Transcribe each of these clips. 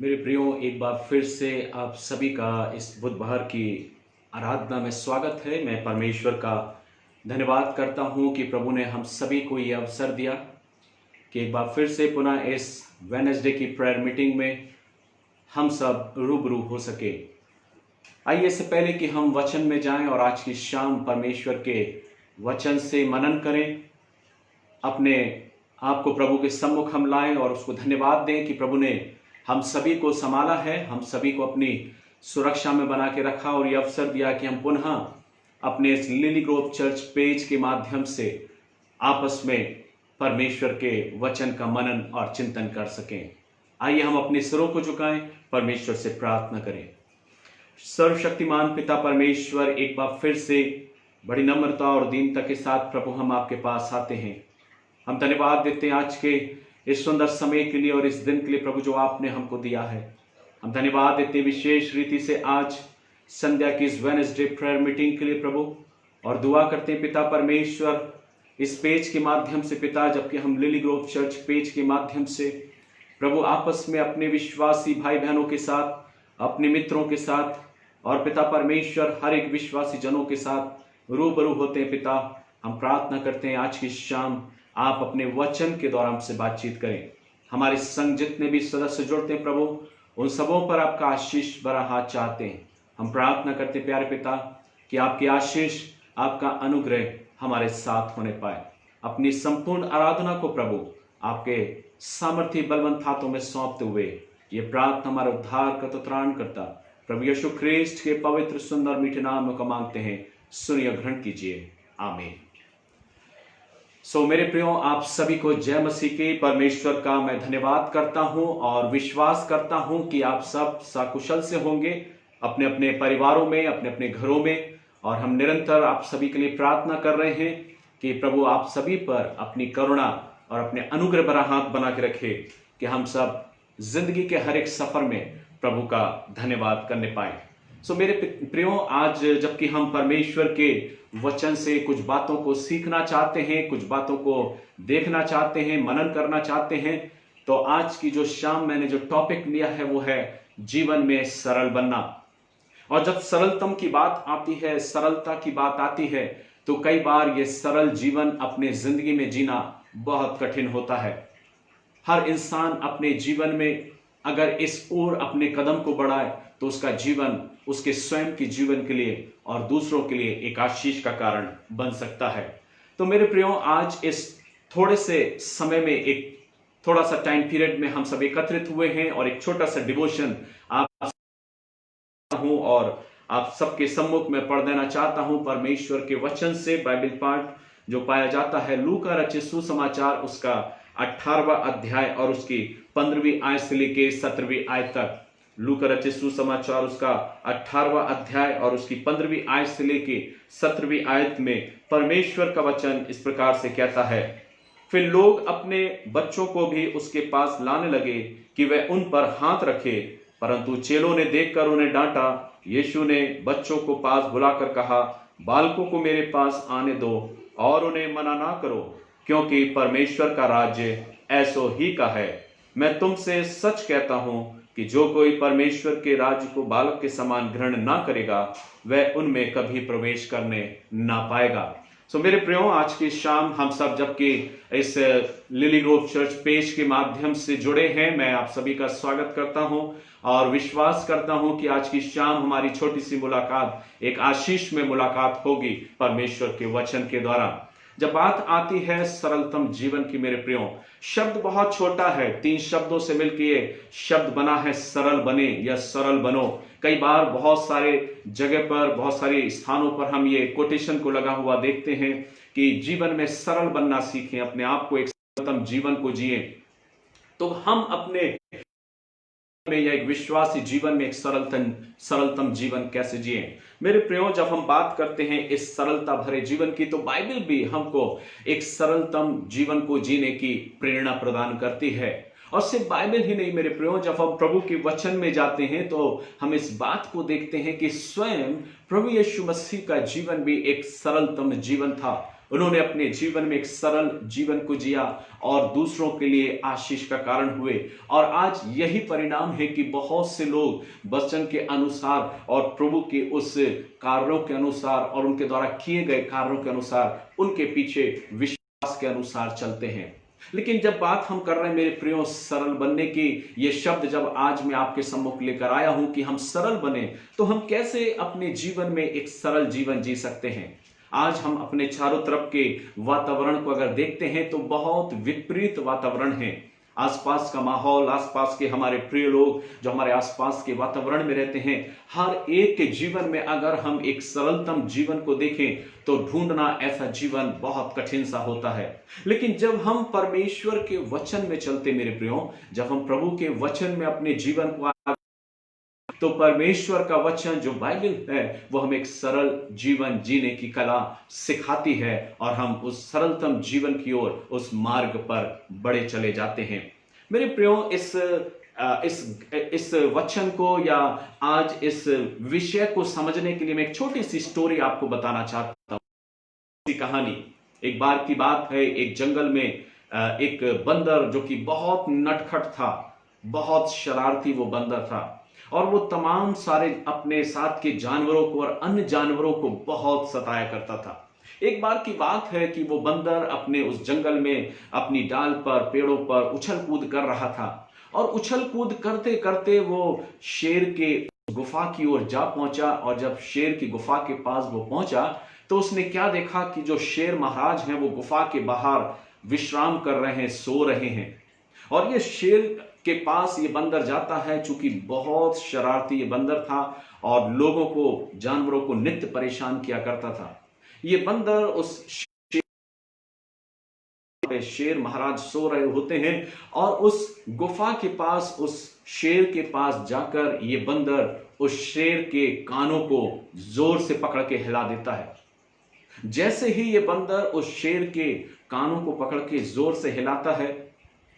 मेरे प्रियो, एक बार फिर से आप सभी का इस बुधवार की आराधना में स्वागत है। मैं परमेश्वर का धन्यवाद करता हूं कि प्रभु ने हम सभी को ये अवसर दिया कि एक बार फिर से पुनः इस वेडनेसडे की प्रेयर मीटिंग में हम सब रूबरू हो सके। आइए, इससे पहले कि हम वचन में जाएं और आज की शाम परमेश्वर के वचन से मनन करें, अपने आप को प्रभु के सम्मुख हम लाएं और उसको धन्यवाद दें कि प्रभु ने हम सभी को संभाला है, हम सभी को अपनी सुरक्षा में बना के रखा और ये अवसर दिया कि हम पुनः अपने इस लिली ग्रोव चर्च पेज के माध्यम से आपस में परमेश्वर के वचन का मनन और चिंतन कर सकें। आइए हम अपने सिरों को झुकाएं, परमेश्वर से प्रार्थना करें। सर्वशक्तिमान पिता परमेश्वर, एक बार फिर से बड़ी नम्रता और दीनता के साथ प्रभु हम आपके पास आते हैं। हम धन्यवाद देते हैं आज के इस सुंदर समय के लिए और इस दिन के लिए प्रभु जो आपने हमको दिया है। हम धन्यवाद देते हैं विशेष रीति से आज संध्या की इस वेडनेसडे प्रेयर मीटिंग के लिए प्रभु, और दुआ करते हैं पिता परमेश्वर इस पेज के माध्यम से पिता, जबकि हम लिली ग्रोव चर्च पेज के माध्यम से प्रभु आपस में अपने विश्वासी भाई बहनों के साथ, अपने मित्रों के साथ और पिता परमेश्वर हर एक विश्वासी जनों के साथ रूबरू होते हैं। पिता, हम प्रार्थना करते हैं आज की शाम आप अपने वचन के द्वारा हमसे बातचीत करें। हमारे संग जितने भी सदस्य जुड़ते हैं प्रभु, उन सबों पर आपका आशीष भरा हाथ चाहते हैं। हम प्रार्थना करते हैं प्यारे पिता कि आपकी आशीष, आपका अनुग्रह हमारे साथ होने पाए। अपनी संपूर्ण आराधना को प्रभु आपके सामर्थ्य बलवंत हाथों में सौंपते हुए ये प्रार्थना हमारे उद्धार का त्राण करता प्रभु यीशु ख्रीस्ट के पवित्र सुंदर मीठे नाम को मांगते हैं, सुनिए, ग्रहण कीजिए, आमीन। मेरे प्रियो, आप सभी को जय मसीह के। परमेश्वर का मैं धन्यवाद करता हूं और विश्वास करता हूं कि आप सब सकुशल से होंगे अपने अपने परिवारों में, अपने अपने घरों में। और हम निरंतर आप सभी के लिए प्रार्थना कर रहे हैं कि प्रभु आप सभी पर अपनी करुणा और अपने अनुग्रह भरा हाथ बना के रखे कि हम सब जिंदगी के हर एक सफर में प्रभु का धन्यवाद करने पाए। मेरे प्रियो, आज जबकि हम परमेश्वर के वचन से कुछ बातों को सीखना चाहते हैं, कुछ बातों को देखना चाहते हैं, मनन करना चाहते हैं, तो आज की जो शाम मैंने जो टॉपिक लिया है वो है जीवन में सरल बनना। और जब सरलतम की बात आती है, सरलता की बात आती है, तो कई बार ये सरल जीवन अपने जिंदगी में जीना बहुत कठिन होता है। हर इंसान अपने जीवन में अगर इस ओर अपने कदम को बढ़ाए तो उसका जीवन उसके स्वयं के जीवन के लिए और दूसरों के लिए एक आशीष का कारण बन सकता है। तो मेरे प्रियो, आज इस थोड़े से समय में, एक थोड़ा सा टाइम पीरियड में हम सब एकत्रित हुए हैं और एक छोटा सा डिवोशन आप हूं और आप सबके सम्मुख में पढ़ देना चाहता हूं परमेश्वर के वचन से। बाइबल पाठ जो पाया जाता है लूका रचित सुसमाचार, उसका 18वां अध्याय और उसकी 15वीं आयत से लेके 17वीं आयत तक। लूका रचित सुसमाचार उसका 18वां अध्याय और उसकी 15वीं आयत से लेके 17वीं आयत में परमेश्वर का वचन इस प्रकार से कहता है, फिर लोग अपने बच्चों को भी उसके पास लाने लगे कि वह उन पर हाथ रखे, परंतु चेलों ने देखकर उन्हें डांटा। यीशु ने बच्चों को पास बुलाकर कहा, बालकों को मेरे पास आने दो और उन्हें मना ना करो, क्योंकि परमेश्वर का राज्य ऐसो ही का है। मैं तुमसे सच कहता हूं कि जो कोई परमेश्वर के राज्य को बालक के समान ग्रहण ना करेगा, वह उनमें कभी प्रवेश करने ना पाएगा। मेरे प्रियो, आज की शाम हम सब जबकि इस लिली ग्रोव चर्च पेज के माध्यम से जुड़े हैं, मैं आप सभी का स्वागत करता हूं और विश्वास करता हूं कि आज की शाम हमारी छोटी सी मुलाकात एक आशीष में मुलाकात होगी परमेश्वर के वचन के द्वारा। जब बात आती है सरलतम जीवन की, मेरे प्रियो, शब्द बहुत छोटा है, 3 शब्दों से मिलकर ये शब्द बना है, सरल बने या सरल बनो। कई बार बहुत सारे जगह पर, बहुत सारे स्थानों पर हम ये कोटेशन को लगा हुआ देखते हैं कि जीवन में सरल बनना सीखें, अपने आप को एक सरलतम जीवन को जिए। तो हम अपने में या एक विश्वासी जीवन में एक सरलतम जीवन कैसे जिए। मेरे प्रियो, जब हम बात करते हैं इस सरलता भरे जीवन की, तो बाइबल भी हमको एक सरलतम जीवन को जीने की प्रेरणा प्रदान करती है। और सिर्फ बाइबल ही नहीं मेरे प्रियो, जब हम प्रभु के वचन में जाते हैं तो हम इस बात को देखते हैं कि स्वयं प्रभु यीशु मसीह का जीवन भी एक सरलतम जीवन था। उन्होंने अपने जीवन में एक सरल जीवन को जिया और दूसरों के लिए आशीष का कारण हुए। और आज यही परिणाम है कि बहुत से लोग वचन के अनुसार और प्रभु के उस कार्यों के अनुसार और उनके द्वारा किए गए कार्यों के अनुसार उनके पीछे विश्वास के अनुसार चलते हैं। लेकिन जब बात हम कर रहे हैं मेरे प्रियो सरल बनने की, ये शब्द जब आज मैं आपके सम्मुख लेकर आया हूं कि हम सरल बने, तो हम कैसे अपने जीवन में एक सरल जीवन जी सकते हैं। आज हम अपने चारों तरफ के वातावरण को अगर देखते हैं तो बहुत विपरीत वातावरण है। आसपास का माहौल, आसपास के हमारे प्रिय लोग जो हमारे आसपास के वातावरण में रहते हैं, हर एक के जीवन में अगर हम एक सरलतम जीवन को देखें तो ढूंढना ऐसा जीवन बहुत कठिन सा होता है। लेकिन जब हम परमेश्वर के वचन में चलते मेरे प्रियो, जब हम प्रभु के वचन में अपने जीवन को तो परमेश्वर का वचन जो बाइबल है वो हमें एक सरल जीवन जीने की कला सिखाती है और हम उस सरलतम जीवन की ओर उस मार्ग पर बढ़े चले जाते हैं। मेरे प्रियो, इस वचन को या आज इस विषय को समझने के लिए मैं एक छोटी सी स्टोरी आपको बताना चाहता हूं। कहानी, एक बार की बात है, एक जंगल में एक बंदर जो कि बहुत नटखट था, बहुत शरारती वो बंदर था और वो तमाम सारे अपने साथ के जानवरों को और अन्य जानवरों को बहुत सताया करता था। एक बार की बात है कि वो बंदर अपने उस जंगल में अपनी डाल पर, पेड़ों पर उछल कूद कर रहा था और उछल कूद करते करते वो शेर के गुफा की ओर जा पहुंचा। और जब शेर की गुफा के पास वो पहुंचा तो उसने क्या देखा कि जो शेर महाराज हैं वो गुफा के बाहर विश्राम कर रहे हैं, सो रहे हैं। और ये शेर के पास ये बंदर जाता है, चूंकि बहुत शरारती ये बंदर था और लोगों को, जानवरों को नित्य परेशान किया करता था। ये बंदर उस शेर महाराज सो रहे होते हैं और उस गुफा के पास, उस शेर के पास जाकर ये बंदर उस शेर के कानों को जोर से पकड़ के हिला देता है। जैसे ही ये बंदर उस शेर के कानों को पकड़ के जोर से हिलाता है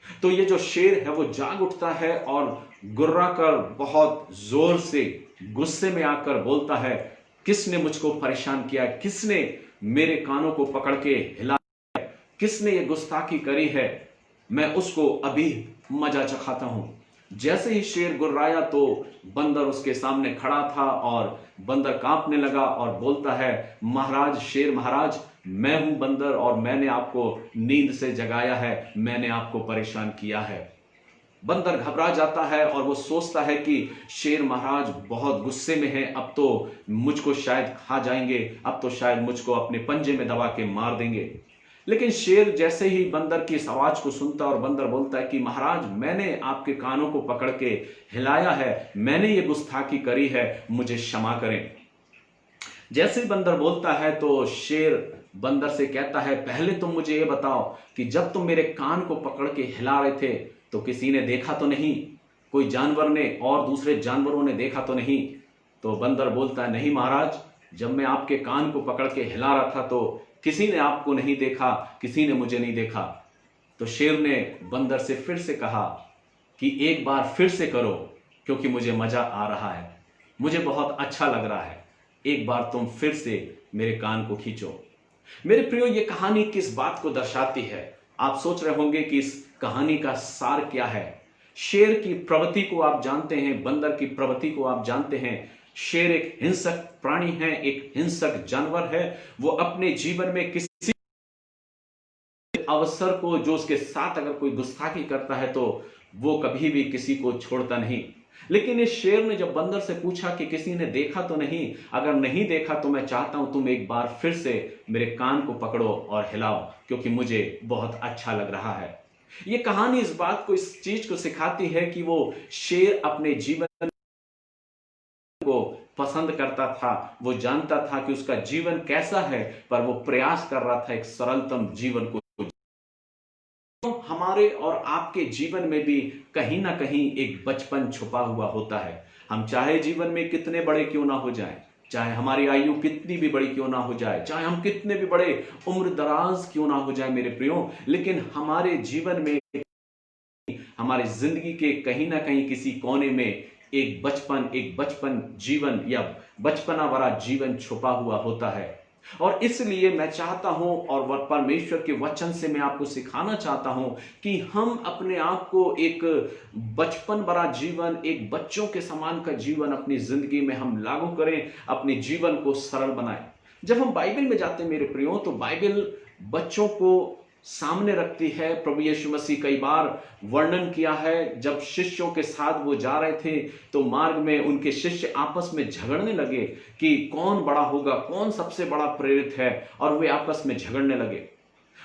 तो ये जो शेर है वो जाग उठता है और गुर्रा कर बहुत जोर से गुस्से में आकर बोलता है, किसने मुझको परेशान किया, किसने मेरे कानों को पकड़ के हिलाया है, किसने ये गुस्ताखी करी है, मैं उसको अभी मजा चखाता हूं। जैसे ही शेर गुर्राया तो बंदर उसके सामने खड़ा था और बंदर कांपने लगा और बोलता है, महाराज, शेर महाराज, मैं हूं बंदर और मैंने आपको नींद से जगाया है, मैंने आपको परेशान किया है। बंदर घबरा जाता है और वो सोचता है कि शेर महाराज बहुत गुस्से में है, अब तो मुझको शायद खा जाएंगे, अब तो शायद मुझको अपने पंजे में दबा के मार देंगे। लेकिन शेर जैसे ही बंदर की इस आवाज को सुनता और बंदर बोलता है कि महाराज, मैंने आपके कानों को पकड़ के हिलाया है, मैंने ये गुस्ताखी करी है, मुझे क्षमा करें। जैसे बंदर बोलता है तो शेर बंदर से कहता है, पहले तुम मुझे ये बताओ कि जब तुम मेरे कान को पकड़ के हिला रहे थे तो किसी ने देखा तो नहीं, कोई जानवर ने और दूसरे जानवरों ने देखा तो नहीं? तो बंदर बोलता है, नहीं महाराज, जब मैं आपके कान को पकड़ के हिला रहा था तो किसी ने आपको नहीं देखा, किसी ने मुझे नहीं देखा। तो शेर ने बंदर से फिर से कहा कि एक बार फिर से करो, क्योंकि मुझे मजा आ रहा है, मुझे बहुत अच्छा लग रहा है, एक बार तुम फिर से मेरे कान को खींचो। मेरे प्रियो, ये कहानी किस बात को दर्शाती है? आप सोच रहे होंगे कि इस कहानी का सार क्या है। शेर की प्रवृत्ति को आप जानते हैं, बंदर की प्रवृत्ति को आप जानते हैं। शेर एक हिंसक प्राणी है, एक हिंसक जानवर है। वो अपने जीवन में किसी अवसर को, जो उसके साथ अगर कोई गुस्ताखी करता है तो वो कभी भी किसी को छोड़ता नहीं। लेकिन इस शेर ने जब बंदर से पूछा कि किसी ने देखा तो नहीं, अगर नहीं देखा तो मैं चाहता हूं तुम एक बार फिर से मेरे कान को पकड़ो और हिलाओ, क्योंकि मुझे बहुत अच्छा लग रहा है। ये कहानी इस बात को, इस चीज को सिखाती है कि वो शेर अपने जीवन को पसंद करता था, वो जानता था कि उसका जीवन कैसा है, पर वो प्रयास कर रहा था एक सरलतम जीवन को। तो हमारे और आपके जीवन में भी कहीं ना कहीं एक बचपन छुपा हुआ होता है। हम चाहे जीवन में कितने बड़े क्यों ना हो जाएं, चाहे हमारी आयु कितनी भी बड़ी क्यों ना हो जाए, चाहे हम कितने भी बड़े उम्र दराज क्यों ना हो जाए मेरे प्रियो, लेकिन हमारे जीवन में हमारी जिंदगी के कहीं ना कहीं किसी कोने में एक बचपन जीवन या बचपना भरा जीवन छुपा हुआ होता है। और इसलिए मैं चाहता हूं और वह परमेश्वर के वचन से मैं आपको सिखाना चाहता हूं कि हम अपने आप को एक बचपन भरा जीवन, एक बच्चों के समान का जीवन अपनी जिंदगी में हम लागू करें, अपने जीवन को सरल बनाएं। जब हम बाइबल में जाते हैं मेरे प्रियो, तो बाइबल बच्चों को सामने रखती है। प्रभु यीशु मसीह कई बार वर्णन किया है, जब शिष्यों के साथ वो जा रहे थे तो मार्ग में उनके शिष्य आपस में झगड़ने लगे कि कौन बड़ा होगा, कौन सबसे बड़ा प्रेरित है, और वे आपस में झगड़ने लगे।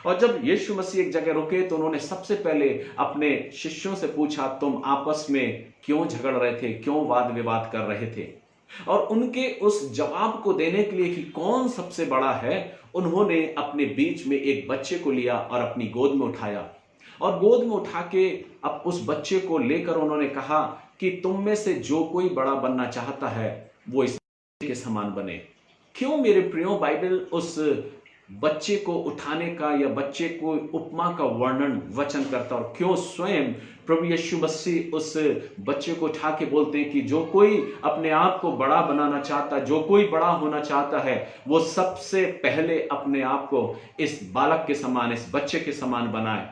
और जब यीशु मसीह एक जगह रुके तो उन्होंने सबसे पहले अपने शिष्यों से पूछा, तुम आपस में क्यों झगड़ रहे थे, क्यों वाद विवाद कर रहे थे? और उनके उस जवाब को देने के लिए कि कौन सबसे बड़ा है, उन्होंने अपने बीच में एक बच्चे को लिया और अपनी गोद में उठाया, और गोद में उठा के अब उस बच्चे को लेकर उन्होंने कहा कि तुम में से जो कोई बड़ा बनना चाहता है वो इस बच्चे के समान बने। क्यों मेरे प्रियो बाइबल उस बच्चे को उठाने का या बच्चे को उपमा का वर्णन वचन करता, और क्यों स्वयं प्रभु यीशु मसीह उस बच्चे को उठा के बोलते हैं कि जो कोई अपने आप को बड़ा बनाना चाहता, जो कोई बड़ा होना चाहता है, वो सबसे पहले अपने आप को इस बालक के समान, इस बच्चे के समान बनाए।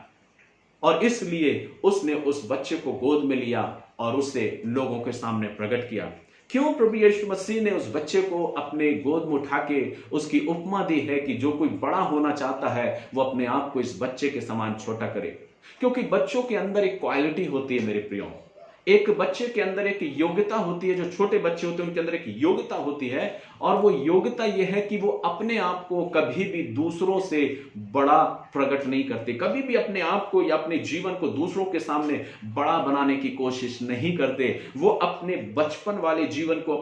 और इसलिए उसने उस बच्चे को गोद में लिया और उसे लोगों के सामने प्रकट किया। क्यों प्रभु यीशु मसीह ने उस बच्चे को अपने गोद में उठा के उसकी उपमा दी है कि जो कोई बड़ा होना चाहता है वो अपने आप को इस बच्चे के समान छोटा करे? क्योंकि बच्चों के अंदर एक क्वालिटी होती है मेरे प्रियो, एक बच्चे के अंदर एक योग्यता होती है। जो छोटे बच्चे होते हैं उनके अंदर एक योग्यता होती है, और वो योग्यता यह है कि वो अपने आप को कभी भी दूसरों से बड़ा प्रकट नहीं करते, कभी भी अपने आप को या अपने जीवन को दूसरों के सामने बड़ा बनाने की कोशिश नहीं करते। वो अपने बचपन वाले जीवन को,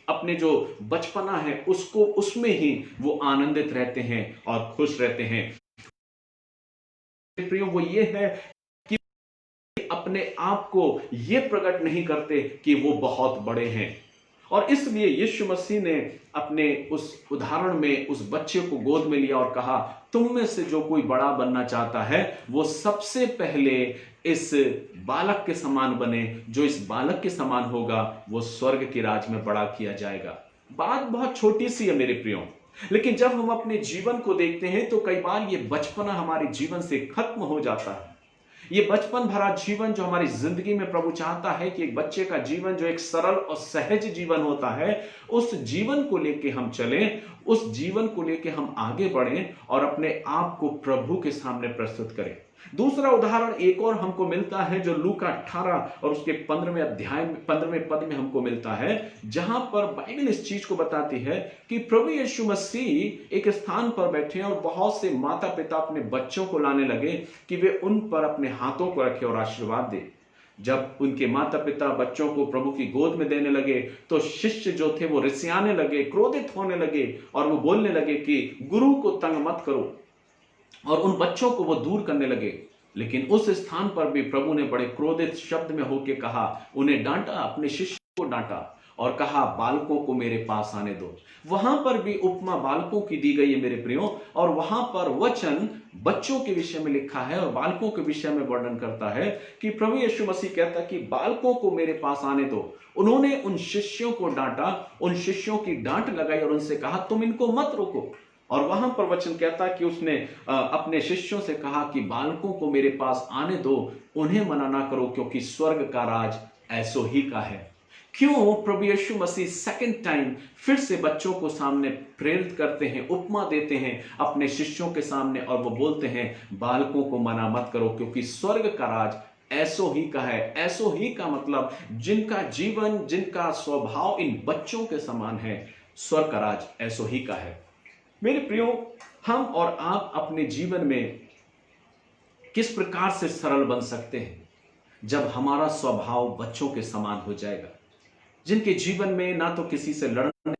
अपने जो बचपना है उसको, उसमें ही वो आनंदित रहते हैं और खुश रहते हैं। प्रियो वो ये है कि अपने आप को ये प्रकट नहीं करते कि वो बहुत बड़े हैं। और इसलिए यीशु मसीह ने अपने उस उदाहरण में उस बच्चे को गोद में लिया और कहा, तुम में से जो कोई बड़ा बनना चाहता है वो सबसे पहले इस बालक के समान बने। जो इस बालक के समान होगा वो स्वर्ग के राज में बड़ा किया जाएगा। बात बहुत छोटी सी है मेरे प्रियो, लेकिन जब हम अपने जीवन को देखते हैं तो कई बार ये बचपना हमारे जीवन से खत्म हो जाता है। ये बचपन भरा जीवन जो हमारी जिंदगी में प्रभु चाहता है कि एक बच्चे का जीवन जो एक सरल और सहज जीवन होता है, उस जीवन को लेके हम चलें, उस जीवन को लेके हम आगे बढ़ें और अपने आप को प्रभु के सामने प्रस्तुत करें। दूसरा उदाहरण एक और हमको मिलता है जो लूका 18 और उसके 15वें अध्याय में 15वें पद में हमको मिलता है, जहां पर बाइबल इस चीज को बताती है कि प्रभु यीशु मसीह एक स्थान पर बैठे और बहुत से माता पिता अपने बच्चों को लाने लगे कि वे उन पर अपने हाथों को रखे और आशीर्वाद दे। जब उनके माता पिता बच्चों को प्रभु की गोद में देने लगे तो शिष्य जो थे वो रिसियाने लगे, क्रोधित होने लगे और वो बोलने लगे कि गुरु को तंग मत करो, और उन बच्चों को वो दूर करने लगे। लेकिन उस स्थान पर भी प्रभु ने बड़े क्रोधित शब्द में होकर कहा, उन्हें डांटा, अपने शिष्य को डांटा और कहा बालकों को मेरे पास आने दो। वहां पर भी उपमा बालकों की दी गई है मेरे प्रियो, और वहां पर वचन बच्चों के विषय में लिखा है और बालकों के विषय में वर्णन करता है कि प्रभु यीशु मसीह कहता है कि बालकों को मेरे पास आने दो। उन्होंने उन शिष्यों को डांटा, उन शिष्यों की डांट लगाई और उनसे कहा तुम इनको मत रोको। और वहां पर वचन कहता है कि उसने अपने शिष्यों से कहा कि बालकों को मेरे पास आने दो, उन्हें मना ना करो, क्योंकि स्वर्ग का राज ऐसो ही का है। क्यों प्रभु यीशु मसीह सेकंड टाइम फिर से बच्चों को सामने प्रेरित करते हैं, उपमा देते हैं अपने शिष्यों के सामने, और वो बोलते हैं बालकों को मना मत करो, क्योंकि स्वर्ग का राज ऐसो ही का है। ऐसो ही का मतलब जिनका जीवन, जिनका स्वभाव इन बच्चों के समान है, स्वर्ग का राज ऐसो ही का है। मेरे प्रियो, हम और आप अपने जीवन में किस प्रकार से सरल बन सकते हैं जब हमारा स्वभाव बच्चों के समान हो जाएगा, जिनके जीवन में ना तो किसी से लड़ने,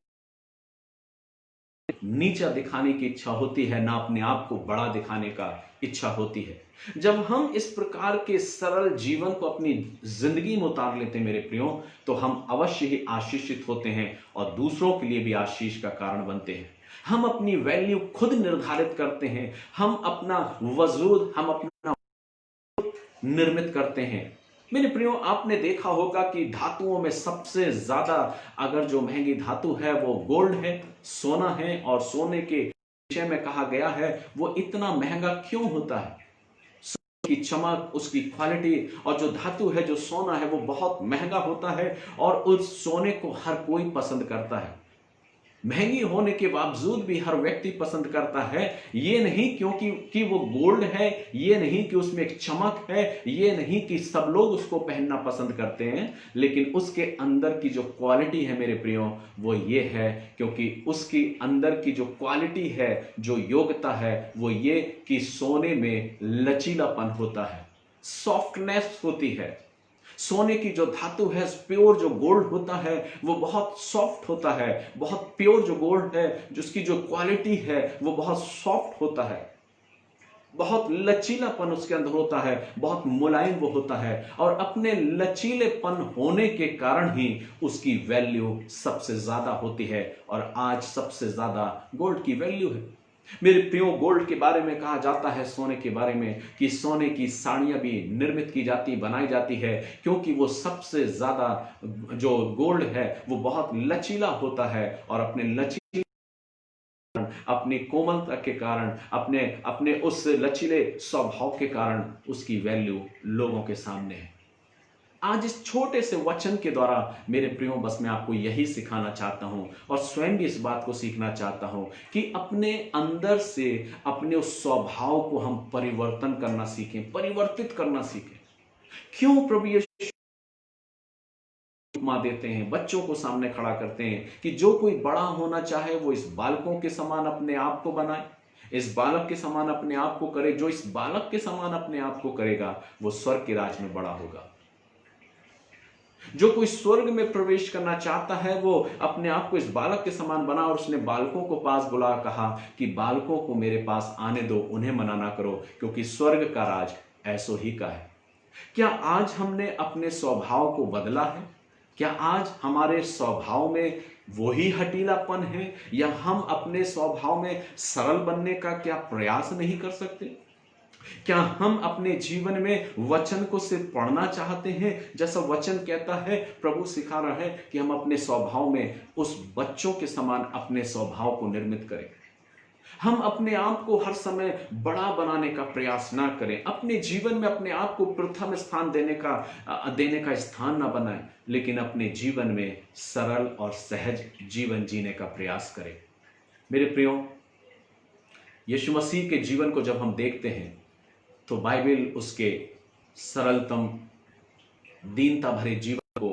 नीचा दिखाने की इच्छा होती है, ना अपने आप को बड़ा दिखाने का इच्छा होती है। जब हम इस प्रकार के सरल जीवन को अपनी जिंदगी में उतार लेते हैं मेरे प्रियो, तो हम अवश्य ही आशीषित होते हैं और दूसरों के लिए भी आशीष का कारण बनते हैं। हम अपनी वैल्यू खुद निर्धारित करते हैं, हम अपना वजूद, हम अपना निर्मित करते हैं। मेरे प्रियो, आपने देखा होगा कि धातुओं में सबसे ज्यादा अगर जो महंगी धातु है वो गोल्ड है, सोना है। और सोने के विषय में कहा गया है वो इतना महंगा क्यों होता है। की चमक, उसकी क्वालिटी, और जो धातु है, जो सोना है, वो बहुत महंगा होता है और उस सोने को हर कोई पसंद करता है। महंगी होने के बावजूद भी हर व्यक्ति पसंद करता है। ये नहीं क्योंकि कि वो गोल्ड है, ये नहीं कि उसमें एक चमक है, ये नहीं कि सब लोग उसको पहनना पसंद करते हैं, लेकिन उसके अंदर की जो क्वालिटी है मेरे प्रियो, वो ये है। क्योंकि उसकी अंदर की जो क्वालिटी है, जो योग्यता है, वो ये कि सोने में लचीलापन होता है, सॉफ्टनेस होती है। सोने की जो धातु है, प्योर जो गोल्ड होता है, वो बहुत सॉफ्ट होता है। बहुत प्योर जो गोल्ड है, जिसकी जो क्वालिटी है, वो बहुत सॉफ्ट होता है। बहुत लचीलापन उसके अंदर होता है, बहुत मुलायम वो होता है। और अपने लचीलेपन होने के कारण ही उसकी वैल्यू सबसे ज्यादा होती है। और आज सबसे ज्यादा गोल्ड की वैल्यू है। मेरे प्रियो, गोल्ड के बारे में कहा जाता है, सोने के बारे में, कि सोने की साड़ियां भी निर्मित की जाती, बनाई जाती है, क्योंकि वो सबसे ज्यादा जो गोल्ड है वो बहुत लचीला होता है। और अपने लचीले, अपनी कोमलता के कारण, अपने अपने उस लचीले स्वभाव के कारण उसकी वैल्यू लोगों के सामने है। आज इस छोटे से वचन के द्वारा मेरे प्रियो, बस मैं आपको यही सिखाना चाहता हूं और स्वयं भी इस बात को सीखना चाहता हूं कि अपने अंदर से अपने उस स्वभाव को हम परिवर्तन करना सीखें, परिवर्तित करना सीखें। क्यों प्रभु यीशु उपमा देते हैं, बच्चों को सामने खड़ा करते हैं कि जो कोई बड़ा होना चाहे वो इस बालकों के समान अपने आप को बनाए, इस बालक के समान अपने आप को करे। जो इस बालक के समान अपने आप को करेगा वो स्वर्ग के राज में बड़ा होगा। जो कोई स्वर्ग में प्रवेश करना चाहता है वो अपने आप को इस बालक के समान बना। और उसने बालकों को पास बुला कहा कि बालकों को मेरे पास आने दो, उन्हें मना ना करो, क्योंकि स्वर्ग का राज ऐसो ही का है। क्या आज हमने अपने स्वभाव को बदला है? क्या आज हमारे स्वभाव में वही हटीलापन है, या हम अपने स्वभाव में सरल बनने का क्या प्रयास नहीं कर सकते? क्या हम अपने जीवन में वचन को सिर्फ पढ़ना चाहते हैं? जैसा वचन कहता है, प्रभु सिखा रहा है कि हम अपने स्वभाव में उस बच्चों के समान अपने स्वभाव को निर्मित करें। हम अपने आप को हर समय बड़ा बनाने का प्रयास ना करें। अपने जीवन में अपने आप को प्रथम स्थान देने का स्थान ना बनाएं, लेकिन अपने जीवन में सरल और सहज जीवन जीने का प्रयास करें। मेरे प्रियो, यीशु मसीह के जीवन को जब हम देखते हैं तो बाइबल उसके सरलतम, दीनता भरे जीवन को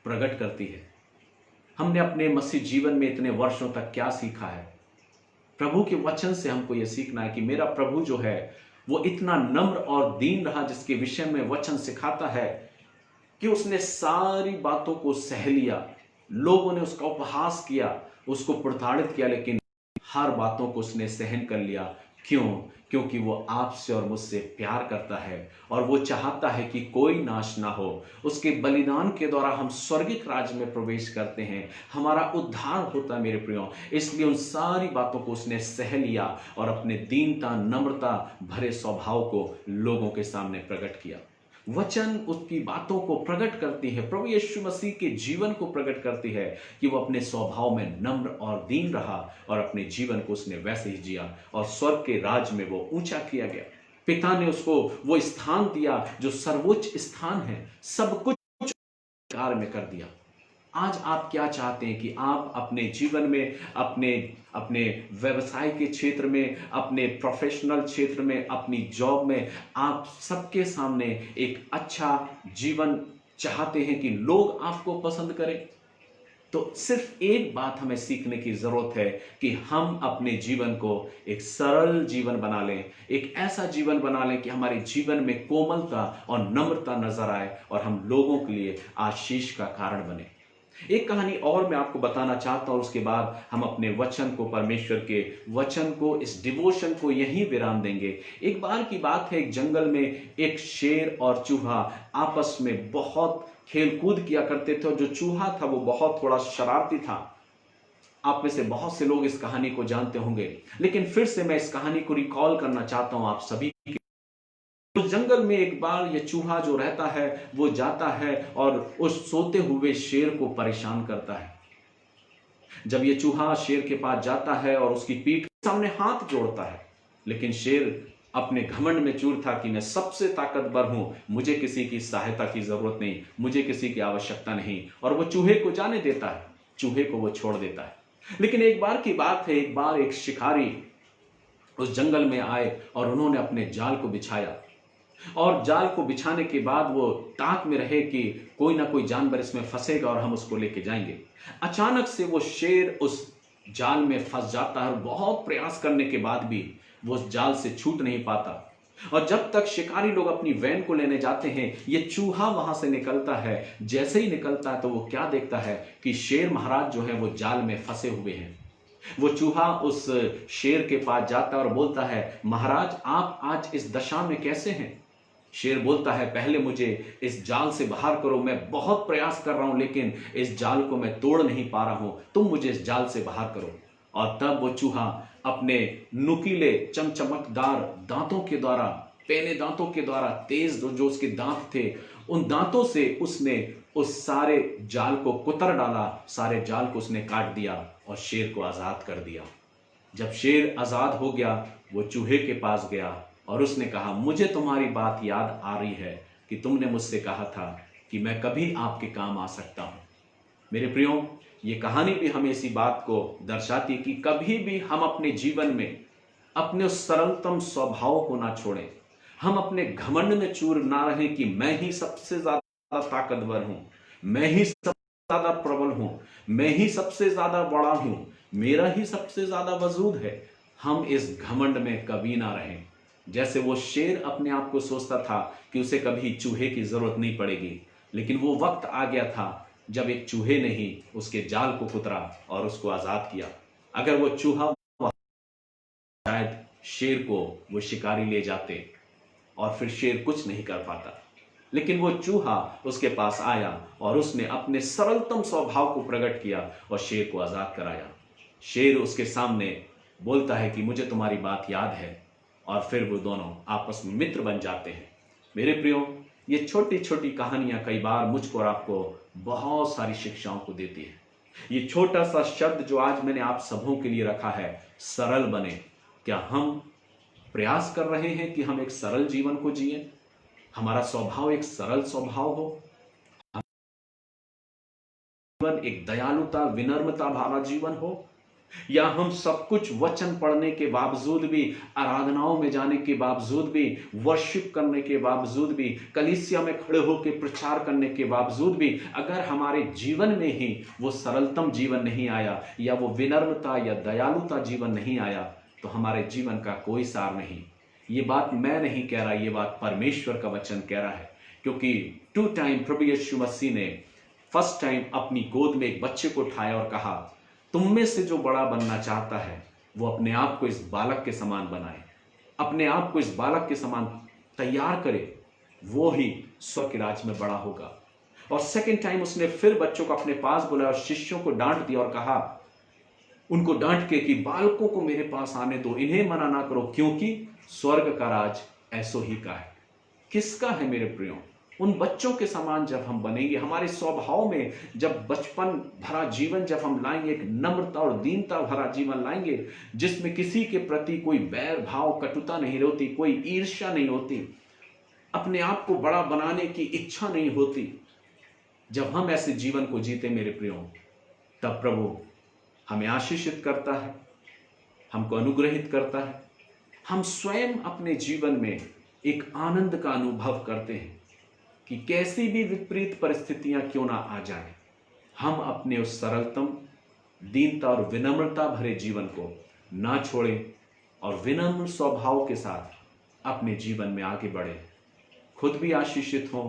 प्रकट करती है। हमने अपने मसीह जीवन में इतने वर्षों तक क्या सीखा है? प्रभु के वचन से हमको यह सीखना है कि मेरा प्रभु जो है वो इतना नम्र और दीन रहा, जिसके विषय में वचन सिखाता है कि उसने सारी बातों को सह लिया। लोगों ने उसका उपहास किया, उसको प्रताड़ित किया, लेकिन हर बातों को उसने सहन कर लिया। क्यों? क्योंकि वो आपसे और मुझसे प्यार करता है और वो चाहता है कि कोई नाश ना हो। उसके बलिदान के द्वारा हम स्वर्गिक राज्य में प्रवेश करते हैं, हमारा उद्धार होता है मेरे प्रियो। इसलिए उन सारी बातों को उसने सह लिया और अपने दीनता, नम्रता भरे स्वभाव को लोगों के सामने प्रकट किया। वचन उसकी बातों को प्रकट करती है, प्रभु यीशु मसीह के जीवन को प्रकट करती है कि वो अपने स्वभाव में नम्र और दीन रहा और अपने जीवन को उसने वैसे ही जिया और स्वर्ग के राज में वो ऊंचा किया गया। पिता ने उसको वो स्थान दिया जो सर्वोच्च स्थान है, सब कुछ कार्य में कर दिया। आज आप क्या चाहते हैं कि आप अपने जीवन में, अपने अपने व्यवसाय के क्षेत्र में, अपने प्रोफेशनल क्षेत्र में, अपनी जॉब में, आप सबके सामने एक अच्छा जीवन चाहते हैं कि लोग आपको पसंद करें? तो सिर्फ एक बात हमें सीखने की जरूरत है कि हम अपने जीवन को एक सरल जीवन बना लें, एक ऐसा जीवन बना लें कि हमारे जीवन में कोमलता और नम्रता नजर आए और हम लोगों के लिए आशीष का कारण बने। एक कहानी और मैं आपको बताना चाहता हूं, उसके बाद हम अपने वचन को, परमेश्वर के वचन को, इस डिवोशन को यहीं विराम देंगे। एक बार की बात है, एक जंगल में एक शेर और चूहा आपस में बहुत खेल कूद किया करते थे और जो चूहा था वो बहुत थोड़ा शरारती था। आप में से बहुत से लोग इस कहानी को जानते होंगे, लेकिन फिर से मैं इस कहानी को रिकॉल करना चाहता हूं आप सभी उस जंगल में एक बार ये चूहा जो रहता है वो जाता है और उस सोते हुए शेर को परेशान करता है। जब ये चूहा शेर के पास जाता है और उसकी पीठ के सामने हाथ जोड़ता है, लेकिन शेर अपने घमंड में चूर था कि मैं सबसे ताकतवर हूं, मुझे किसी की सहायता की जरूरत नहीं, मुझे किसी की आवश्यकता नहीं, और वो चूहे को जाने देता है, चूहे को वो छोड़ देता है। लेकिन एक बार की बात है, एक बार एक शिकारी उस जंगल में आए और उन्होंने अपने जाल को बिछाया, और जाल को बिछाने के बाद वो ताक में रहे कि कोई ना कोई जानवर इसमें फंसेगा और हम उसको लेके जाएंगे। अचानक से वो शेर उस जाल में फंस जाता है और बहुत प्रयास करने के बाद भी वो उस जाल से छूट नहीं पाता। और जब तक शिकारी लोग अपनी वैन को लेने जाते हैं, ये चूहा वहां से निकलता है। जैसे ही निकलता है तो वो क्या देखता है कि शेर महाराज जो है वो जाल में फंसे हुए हैं। वो चूहा उस शेर के पास जाता है और बोलता है, महाराज आप आज इस दशा में कैसे हैं? शेर बोलता है, पहले मुझे इस जाल से बाहर करो, मैं बहुत प्रयास कर रहा हूं लेकिन इस जाल को मैं तोड़ नहीं पा रहा हूं, तुम मुझे इस जाल से बाहर करो। और तब वो चूहा अपने नुकीले चमचमकदार दांतों के द्वारा, पेने दांतों के द्वारा, तेज जो उसके दांत थे, उन दांतों से उसने उस सारे जाल को कुतर डाला, सारे जाल को उसने काट दिया और शेर को आजाद कर दिया। जब शेर आजाद हो गया, वो चूहे के पास गया और उसने कहा, मुझे तुम्हारी बात याद आ रही है कि तुमने मुझसे कहा था कि मैं कभी आपके काम आ सकता हूं। मेरे प्रियो, ये कहानी भी हमें इसी बात को दर्शाती है कि कभी भी हम अपने जीवन में अपने उस सरलतम स्वभाव को ना छोड़ें। हम अपने घमंड में चूर ना रहें कि मैं ही सबसे ज्यादा ताकतवर हूं, मैं ही सबसे ज्यादा प्रबल हूं, मैं ही सबसे ज्यादा बड़ा हूं, मेरा ही सबसे ज्यादा वजूद है। हम इस घमंड में कभी ना रहें। जैसे वो शेर अपने आप को सोचता था कि उसे कभी चूहे की जरूरत नहीं पड़ेगी, लेकिन वो वक्त आ गया था जब एक चूहे ने ही उसके जाल को कुतरा और उसको आजाद किया। अगर वो चूहा, शायद शेर को वो शिकारी ले जाते और फिर शेर कुछ नहीं कर पाता। लेकिन वो चूहा उसके पास आया और उसने अपने सरलतम स्वभाव को प्रकट किया और शेर को आजाद कराया। शेर उसके सामने बोलता है कि मुझे तुम्हारी बात याद है, और फिर वो दोनों आपस में मित्र बन जाते हैं। मेरे प्रियो, ये छोटी छोटी कहानियां कई बार मुझको और आपको बहुत सारी शिक्षाओं को देती है। ये छोटा सा शब्द जो आज मैंने आप सबों के लिए रखा है, सरल बने, क्या हम प्रयास कर रहे हैं कि हम एक सरल जीवन को जिए? हमारा स्वभाव एक सरल स्वभाव हो, जीवन एक दयालुता, विनम्रता भरा जीवन हो, या हम सब कुछ वचन पढ़ने के बावजूद भी, आराधनाओं में जाने के बावजूद भी, वर्शिप करने के बावजूद भी, कलीसिया में खड़े होकर प्रचार करने के बावजूद भी, अगर हमारे जीवन में ही वो सरलतम जीवन नहीं आया या वो विनम्रता या दयालुता जीवन नहीं आया, तो हमारे जीवन का कोई सार नहीं। ये बात मैं नहीं कह रहा, ये बात परमेश्वर का वचन कह रहा है। क्योंकि 2 टाइम प्रभु यीशु मसीह ने फर्स्ट टाइम अपनी गोद में एक बच्चे को उठाया और कहा, तुम में से जो बड़ा बनना चाहता है वो अपने आप को इस बालक के समान बनाए, अपने आप को इस बालक के समान तैयार करे, वो ही स्वर्ग के राज्य में बड़ा होगा। और सेकंड टाइम उसने फिर बच्चों को अपने पास बुलाया और शिष्यों को डांट दिया और कहा, उनको डांट के कि बालकों को मेरे पास आने दो, इन्हें मना ना करो, क्योंकि स्वर्ग का राज ऐसो ही का है। किसका है मेरे प्रियो? उन बच्चों के समान जब हम बनेंगे, हमारे स्वभाव में जब बचपन भरा जीवन जब हम लाएंगे, एक नम्रता और दीनता भरा जीवन लाएंगे, जिसमें किसी के प्रति कोई बैर भाव, कटुता नहीं होती, कोई ईर्ष्या नहीं होती, अपने आप को बड़ा बनाने की इच्छा नहीं होती, जब हम ऐसे जीवन को जीते मेरे प्रियो, तब प्रभु हमें आशीषित करता है, हमको अनुग्रहित करता है। हम स्वयं अपने जीवन में एक आनंद का अनुभव करते हैं कि कैसी भी विपरीत परिस्थितियां क्यों ना आ जाए, हम अपने उस सरलतम, दीनता और विनम्रता भरे जीवन को ना छोड़ें और विनम्र स्वभाव के साथ अपने जीवन में आगे बढ़े, खुद भी आशीषित हों,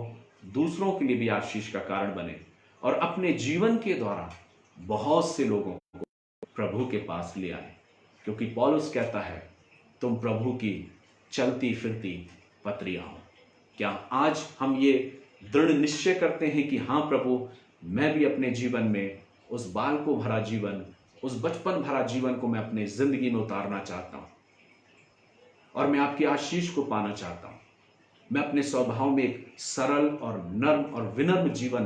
दूसरों के लिए भी आशीष का कारण बने और अपने जीवन के द्वारा बहुत से लोगों को प्रभु के पास ले आए। क्योंकि पौलुस कहता है, तुम प्रभु की चलती फिरती पत्रियां हो। क्या आज हम ये दृढ़ निश्चय करते हैं कि हाँ प्रभु, मैं भी अपने जीवन में उस बाल को भरा जीवन, उस बचपन भरा जीवन को मैं अपने जिंदगी में उतारना चाहता हूं और मैं आपकी आशीष को पाना चाहता हूं। मैं अपने स्वभाव में एक सरल और नर्म और विनम्र जीवन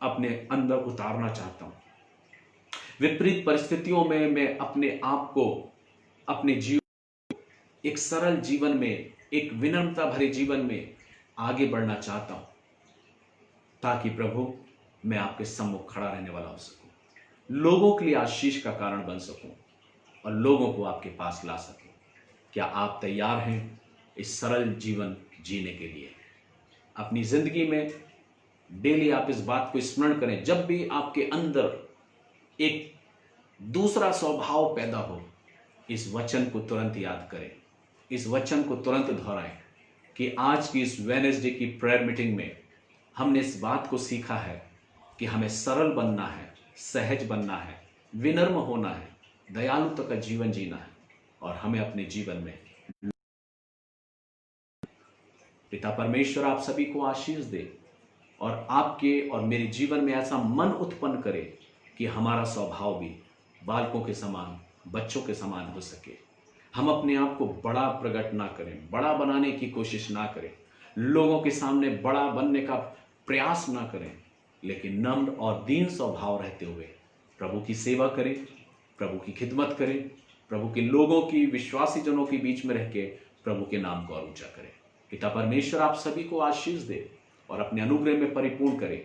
अपने अंदर उतारना चाहता हूं। विपरीत परिस्थितियों में मैं अपने आप को, अपने जीवन, एक सरल जीवन में, एक विनम्रता भरे जीवन में आगे बढ़ना चाहता हूं, ताकि प्रभु मैं आपके सम्मुख खड़ा रहने वाला हो सकूं, लोगों के लिए आशीष का कारण बन सकूं और लोगों को आपके पास ला सकूं। क्या आप तैयार हैं इस सरल जीवन जीने के लिए? अपनी जिंदगी में डेली आप इस बात को स्मरण करें, जब भी आपके अंदर एक दूसरा स्वभाव पैदा हो, इस वचन को तुरंत याद करें, इस वचन को तुरंत दोहराएं कि आज की इस वेडनेसडे की प्रेयर मीटिंग में हमने इस बात को सीखा है कि हमें सरल बनना है, सहज बनना है, विनम्र होना है, दयालुता का जीवन जीना है और हमें अपने जीवन में पिता परमेश्वर आप सभी को आशीष दे और आपके और मेरे जीवन में ऐसा मन उत्पन्न करे कि हमारा स्वभाव भी बालकों के समान, बच्चों के समान हो सके। हम अपने आप को बड़ा प्रकट ना करें, बड़ा बनाने की कोशिश ना करें, लोगों के सामने बड़ा बनने का प्रयास ना करें, लेकिन नम्र और दीन स्वभाव रहते हुए प्रभु की सेवा करें, प्रभु की खिदमत करें, प्रभु के लोगों की, विश्वासी जनों के बीच में रह के प्रभु के नाम को और ऊंचा करें। पिता परमेश्वर आप सभी को आशीष दे और अपने अनुग्रह में परिपूर्ण करे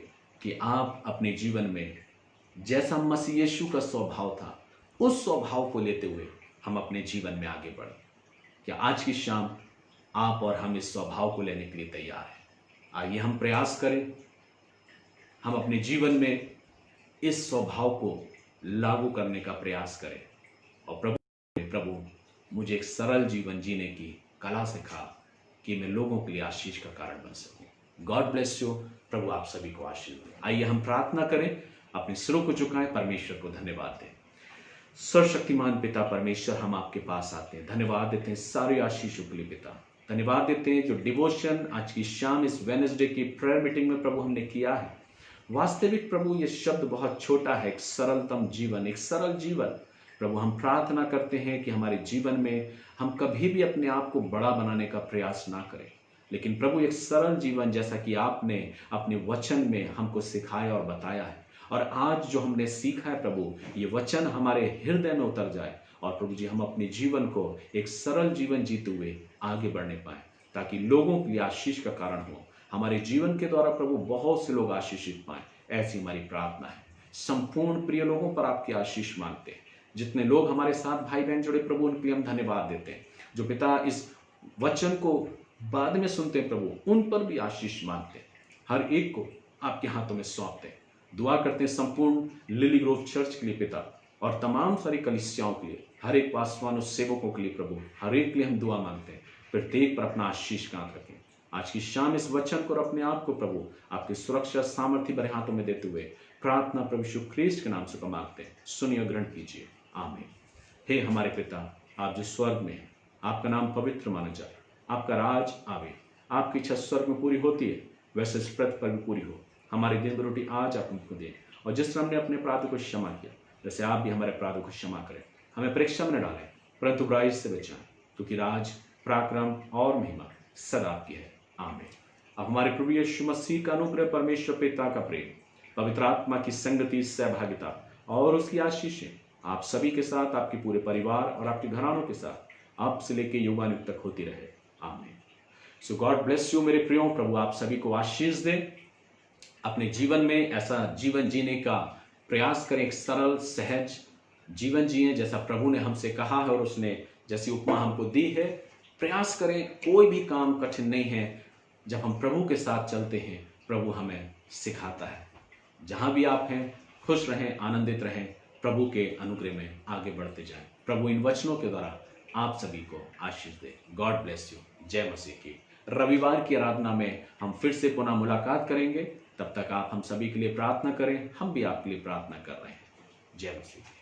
कि आप अपने जीवन में जैसा मसीह यीशु का स्वभाव था, उस स्वभाव को लेते हुए हम अपने जीवन में आगे बढ़ें। क्या आज की शाम आप और हम इस स्वभाव को लेने के लिए तैयार हैं? आइए हम प्रयास करें, हम अपने जीवन में इस स्वभाव को लागू करने का प्रयास करें और प्रभु मुझे एक सरल जीवन जीने की कला सिखा कि मैं लोगों के लिए आशीष का कारण बन सकूं। God bless you. प्रभु आप सभी को आशीष दे। आइए हम प्रार्थना करें, अपने सिरों को झुकाएं, परमेश्वर को धन्यवाद दें। सर्वशक्तिमान पिता परमेश्वर, हम आपके पास आते हैं, धन्यवाद देते हैं सारे आशीषों के लिए पिता। धन्यवाद देते हैं जो डिवोशन आज की शाम इस वेडनेसडे की प्रेयर मीटिंग में प्रभु हमने किया है। वास्तविक प्रभु ये शब्द बहुत छोटा है, एक सरलतम जीवन, एक सरल जीवन। प्रभु हम प्रार्थना करते हैं कि हमारे जीवन में हम कभी भी अपने आप को बड़ा बनाने का प्रयास ना करें, लेकिन प्रभु एक सरल जीवन जैसा कि आपने अपने वचन में हमको सिखाया और बताया है, और आज जो हमने सीखा है प्रभु, ये वचन हमारे हृदय में उतर जाए और प्रभु जी हम अपने जीवन को एक सरल जीवन जीते हुए आगे बढ़ने पाए, ताकि लोगों के लिए आशीष का कारण हो। हमारे जीवन के द्वारा प्रभु बहुत से लोग आशीषित पाए, ऐसी हमारी प्रार्थना है। संपूर्ण प्रिय लोगों पर आपकी आशीष मांगते हैं। जितने लोग हमारे साथ भाई बहन जुड़े प्रभु, उनके लिए हम धन्यवाद देते हैं। जो पिता इस वचन को बाद में सुनते हैं प्रभु, उन पर भी आशीष मांगते हैं। हर एक को आपके हाथों में सौंपते हैं। दुआ करते हैं संपूर्ण लिली ग्रोव चर्च के लिए पिता, और तमाम सारी कलीसियाओं के लिए, हर एक पासवान और सेवकों के लिए प्रभु, हर एक के लिए हम दुआ मांगते हैं। प्रत्येक पर अपना आशीष कांत रखें। आज की शाम इस वचन को और अपने आप को प्रभु आपके सुरक्षा सामर्थ्य भरे हाथों में देते हुए प्रार्थना प्रभु यीशु ख्रीस्त के नाम से मांगते हैं। सुनिए, ग्रहण कीजिए। आमीन। हे हमारे पिता, आप जो स्वर्ग में हैं, आपका नाम पवित्र माना जाए, आपका राज आवे, आपकी इच्छा स्वर्ग में पूरी होती है वैसे इस पृथ्वी पर भी पूरी हो। हमारी दिन भर रोटी आज आप हमको दें, और जिस तरह हमने अपने अपराधों को क्षमा किया, जैसे आप भी हमारे अपराधों को क्षमा करें। हमें परीक्षा में न डालें, परंतु बुराई से बचाएं, क्योंकि राज, पराक्रम और महिमा सदा आपकी है। आमीन। अब हमारे प्रभु यीशु मसीह का अनुग्रह, परमेश्वर पिता का प्रेम, पवित्र आत्मा की संगति, सहभागिता और उसकी आशीषें आप सभी के साथ, आपके पूरे परिवार और आपके घरानों के साथ आपसे लेके युगानुग तक होती रहे। आमीन। सो गॉड ब्लेस यू मेरे प्रियो। प्रभु आप सभी को आशीष दे। अपने जीवन में ऐसा जीवन जीने का प्रयास करें, एक सरल सहज जीवन जिए जैसा प्रभु ने हमसे कहा है और उसने जैसी उपमा हमको दी है। प्रयास करें, कोई भी काम कठिन नहीं है। जब हम प्रभु के साथ चलते हैं, प्रभु हमें सिखाता है। जहां भी आप हैं, खुश रहें, आनंदित रहें, प्रभु के अनुग्रह में आगे बढ़ते जाएं। प्रभु इन वचनों के द्वारा आप सभी को आशीष दे। God bless you. जय मसीह की। रविवार की आराधना में हम फिर से पुनः मुलाकात करेंगे। तब तक आप हम सभी के लिए प्रार्थना करें। हम भी आपके लिए प्रार्थना कर रहे हैं। जय मसीह।